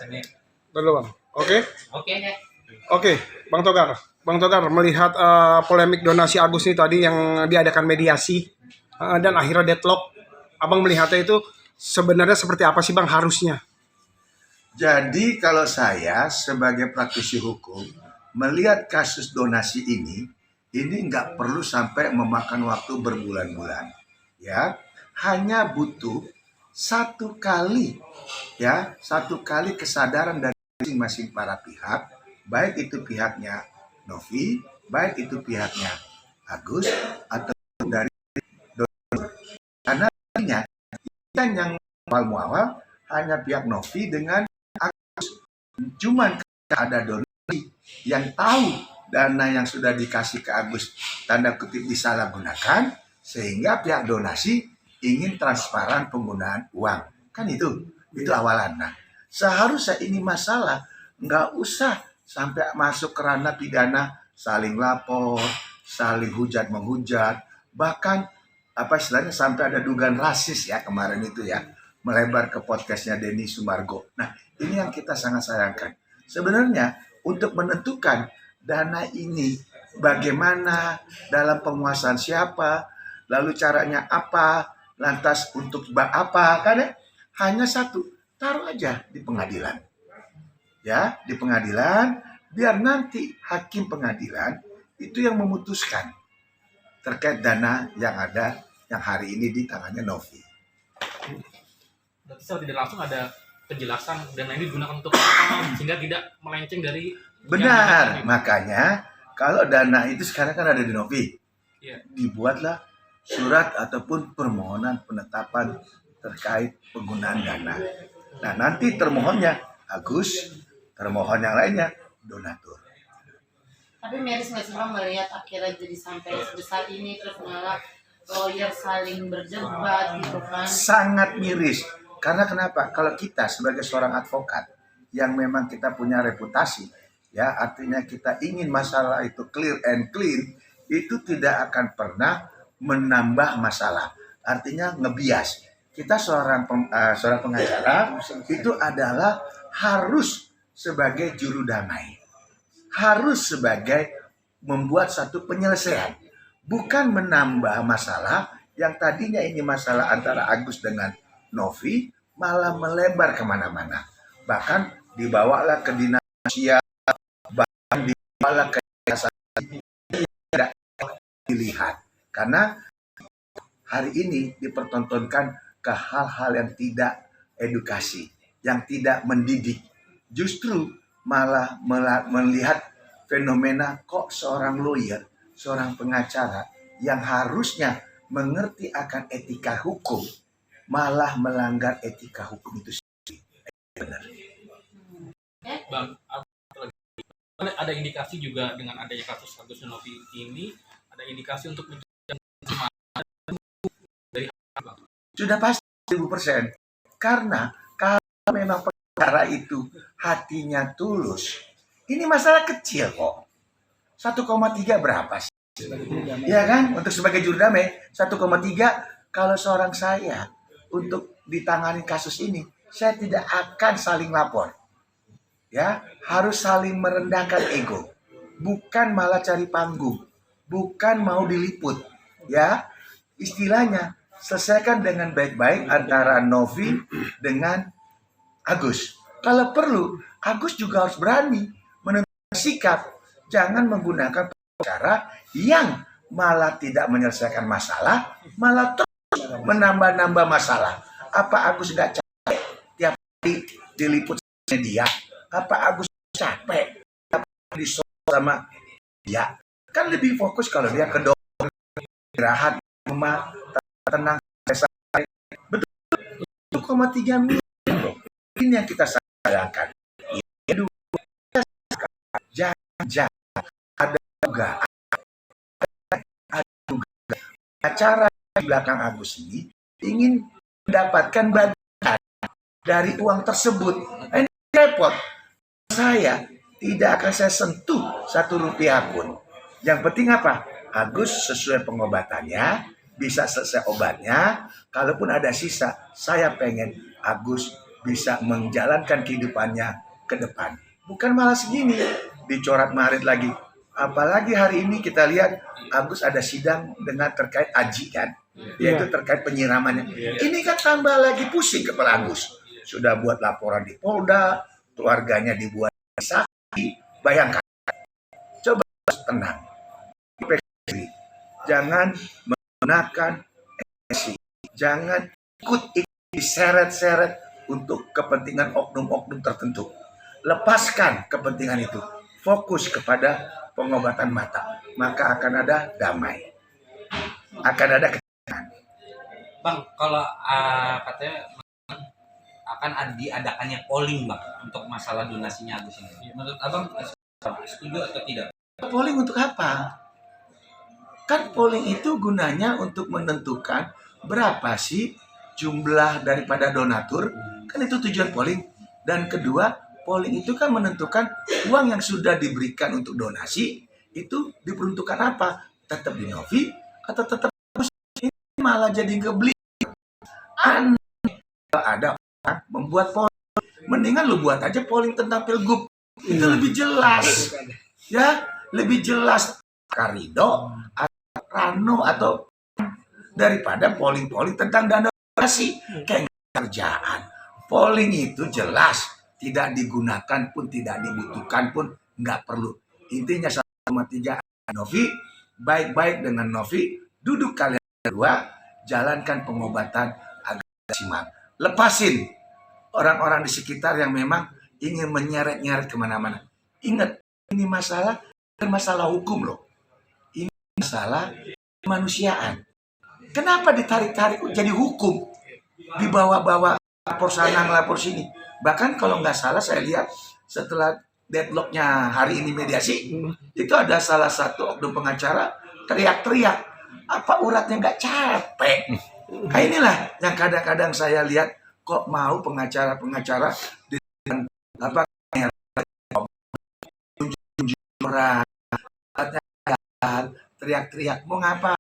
penjelasannya. Betul Bang. Oke. Oke. Oke, Bang Togar. Bang Togar melihat polemik donasi Agus ini tadi yang diadakan mediasi dan akhirnya deadlock. Abang melihatnya itu sebenarnya seperti apa sih Bang harusnya? Jadi kalau saya sebagai praktisi hukum melihat kasus donasi ini nggak perlu sampai memakan waktu berbulan-bulan, ya. Hanya butuh satu kali kesadaran dari masing-masing para pihak, baik itu pihaknya Novi, baik itu pihaknya Agus, atau dari karena yang awal hanya pihak Novi dengan cuman ada donasi yang tahu dana yang sudah dikasih ke Agus tanda kutip disalahgunakan sehingga pihak donasi ingin transparan penggunaan uang, kan itu awalan. Nah, seharusnya ini masalah nggak usah sampai masuk ke ranah pidana, saling lapor, saling hujat menghujat, bahkan apa istilahnya sampai ada dugaan rasis ya kemarin itu ya, melebar ke podcastnya Denny Sumargo. Nah, ini yang kita sangat sayangkan. Sebenarnya untuk menentukan dana ini bagaimana, dalam penguasaan siapa, lalu caranya apa, lantas untuk apa, kan ya? Hanya satu, taruh aja di pengadilan. Ya, di pengadilan, biar nanti hakim pengadilan itu yang memutuskan terkait dana yang ada yang hari ini di tangannya Novi. Berarti secara tidak langsung ada penjelasan dana ini digunakan untuk apa sehingga tidak melenceng dari. Benar, makanya kalau dana itu sekarang kan ada di Novi, ya. Dibuatlah surat ataupun permohonan penetapan terkait penggunaan dana. Nah, nanti termohonnya Agus, termohon yang lainnya donatur. Tapi miris nggak sih Bang melihat akhirnya jadi sampai sebesar ini, terus malah lawyer saling berdebat gitu kan? Sangat miris. Karena kenapa? Kalau kita sebagai seorang advokat yang memang kita punya reputasi, ya artinya kita ingin masalah itu clear and clean, itu tidak akan pernah menambah masalah. Artinya ngebias. Kita seorang pengacara itu adalah harus sebagai juru damai, harus sebagai membuat satu penyelesaian, bukan menambah masalah yang tadinya ini masalah antara Agus dengan Novi, malah melebar kemana-mana. Bahkan dibawalah ke dinas sosial, bahkan dibawalah ke tidak dilihat. Karena hari ini dipertontonkan ke hal-hal yang tidak edukasi, yang tidak mendidik. Justru malah melihat fenomena kok seorang lawyer, seorang pengacara yang harusnya mengerti akan etika hukum, malah melanggar etika hukum itu sendiri. Benar. Bang, ada indikasi juga dengan adanya kasus Agus Novi ini, ada indikasi untuk dari Bang. Sudah pasti 1000%. Karena kalau memang perkara itu hatinya tulus, ini masalah kecil kok. 1,3 berapa sih? Ya kan? Untuk sebagai juru damai 1,3, kalau seorang saya untuk ditangani kasus ini, saya tidak akan saling lapor. Ya, harus saling merendahkan ego. Bukan malah cari panggung. Bukan mau diliput. Ya, istilahnya selesaikan dengan baik-baik antara Novi dengan Agus. Kalau perlu, Agus juga harus berani menentukan sikap. Jangan menggunakan cara yang malah tidak menyelesaikan masalah, malah terus menambah-nambah masalah. Apa Agus nggak capek tiap hari diliput media? Apa Agus capek tiap hari sama dia? Kan lebih fokus kalau dia ke dokter, istirahat, rumah, tenang, selesai. Betul, 1,3 miliar. Ini yang kita sayangkan. Jangan ada juga acara di belakang Agus ini ingin mendapatkan bagian dari uang tersebut. Ini repot. Saya tidak akan saya sentuh 1 rupiah pun. Yang penting apa? Agus sesuai pengobatannya, bisa selesai obatnya. Kalaupun ada sisa, saya pengen Agus bisa menjalankan kehidupannya ke depan. Bukan malah segini, dicoret marit lagi. Apalagi hari ini kita lihat Agus ada sidang dengan terkait Aji kan, yaitu terkait penyiramannya. Ini kan tambah lagi pusing kepala Agus. Sudah buat laporan di Polda, keluarganya dibuat saksi. Bayangkan, coba tenang. Jangan menggunakan emosi, jangan ikut diseret-seret untuk kepentingan oknum-oknum tertentu. Lepaskan kepentingan itu, fokus kepada pengobatan mata, maka akan ada damai, akan ada ketenangan. Bang, kalau katanya akan diadakannya polling Bang untuk masalah donasinya Agus ini. Menurut Abang setuju atau tidak? Polling untuk apa? Kan polling itu gunanya untuk menentukan berapa sih jumlah daripada donatur. Kan itu tujuan polling. Dan kedua, polling itu kan menentukan uang yang sudah diberikan untuk donasi itu diperuntukkan apa? Tetap di Novi atau tetap ini malah jadi ngebeli. Aneh. Ada orang membuat polling. Mendingan lu buat aja polling tentang Pilgub. Itu lebih jelas. Ya, lebih jelas. Karido, Rano atau daripada polling-polling tentang dana donasi kayak kerjaan. Polling itu jelas tidak digunakan pun tidak dibutuhkan pun nggak perlu. Intinya 1,3 Novi, baik-baik dengan Novi, duduk kalian berdua, jalankan pengobatan agar maksimal. Lepasin orang-orang di sekitar yang memang ingin menyeret-nyeret kemana-mana. Ingat, ini masalah bukan masalah hukum loh. Masalah kemanusiaan. Kenapa ditarik-tarik jadi hukum? Dibawa-bawa lapor sana, ngelapor sini. Bahkan kalau nggak salah saya lihat setelah deadlocknya hari ini mediasi, itu ada salah satu oknum pengacara teriak-teriak. Apa uratnya nggak capek? Nah inilah yang kadang-kadang saya lihat kok mau pengacara-pengacara dengan apa teriak-teriak mau ngapa?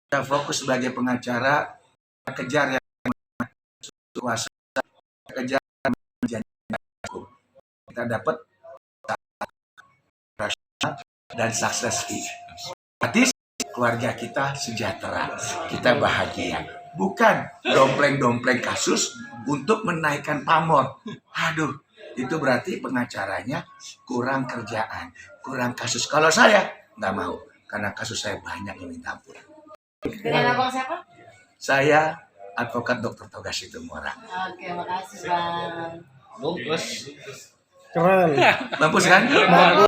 Kita fokus sebagai pengacara kejar yang kuasa, kejar hukum. Kita dapat dan sukses. Artis keluarga kita sejahtera, kita bahagia. Bukan dompleng-dompleng kasus untuk menaikkan pamor. Aduh, itu berarti pengacaranya kurang kerjaan, kurang kasus. Kalau saya nggak mau, karena kasus saya banyak yang minta ampun. Dengan abang siapa? Saya advokat Dr. Togas Situmorang. Oke, makasih Bang. Bungkus. Keren. Mampus kan?